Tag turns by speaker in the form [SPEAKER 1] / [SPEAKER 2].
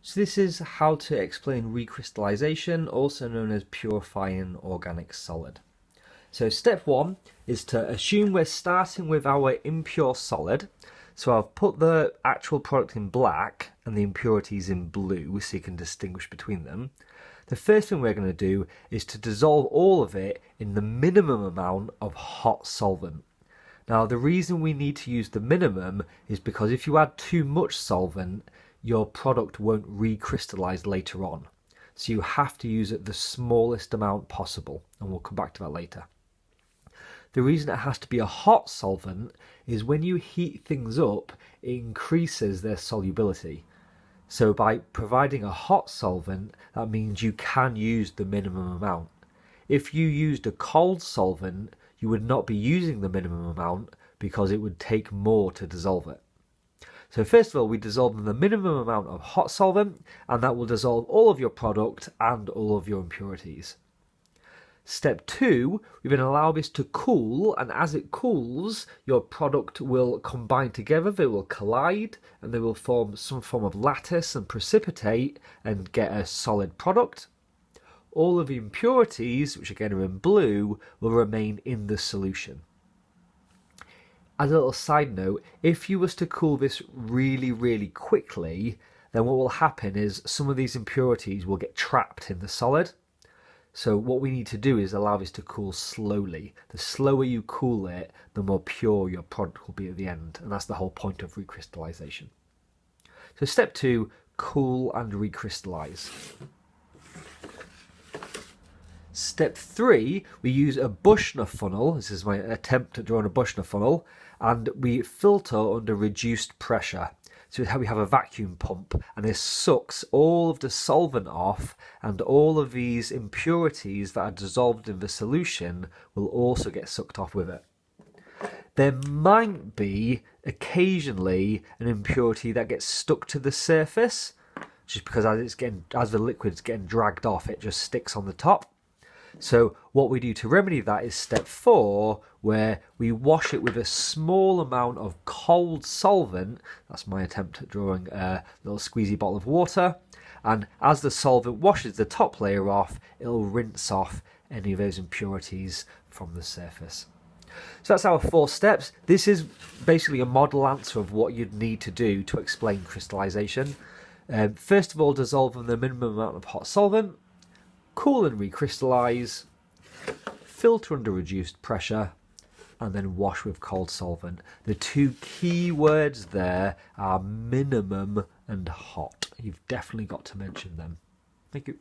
[SPEAKER 1] So this is how to explain recrystallization, also known as purifying organic solid. So step one is to assume we're starting with our impure solid. So I've put the actual product in black and the impurities in blue so you can distinguish between them. The first thing we're going to do is to dissolve all of it in the minimum amount of hot solvent. Now the reason we need to use the minimum is because if you add too much solvent, your product won't recrystallize later on. So you have to use it the smallest amount possible, and we'll come back to that later. The reason it has to be a hot solvent is when you heat things up, it increases their solubility. So by providing a hot solvent, that means you can use the minimum amount. If you used a cold solvent, you would not be using the minimum amount because it would take more to dissolve it. So first of all, we dissolve in the minimum amount of hot solvent, and that will dissolve all of your product and all of your impurities. Step two, we're going to allow this to cool, and as it cools, your product will combine together, they will collide, and they will form some form of lattice and precipitate and get a solid product. All of the impurities, which again are in blue, will remain in the solution. As a little side note, if you was to cool this really quickly, then what will happen is some of these impurities will get trapped in the solid. So what we need to do is allow this to cool slowly. The slower you cool it, the more pure your product will be at the end, and that's the whole point of recrystallization. So step two, cool and recrystallize. Step three, we use a Buchner funnel. This is my attempt at drawing a Buchner funnel, and we filter under reduced pressure. So we have a vacuum pump, and this sucks all of the solvent off, and all of these impurities that are dissolved in the solution will also get sucked off with it. There might be occasionally an impurity that gets stuck to the surface, just because as the liquid's getting dragged off, it just sticks on the top. So what we do to remedy that is step four, where we wash it with a small amount of cold solvent. That's my attempt at drawing a little squeezy bottle of water. And as the solvent washes the top layer off, it'll rinse off any of those impurities from the surface. So that's our 4 steps. This is basically a model answer of what you'd need to do to explain crystallization. First of all, dissolve in the minimum amount of hot solvent. Cool and recrystallize, filter under reduced pressure, and then wash with cold solvent. The 2 key words there are minimum and hot. You've definitely got to mention them. Thank you.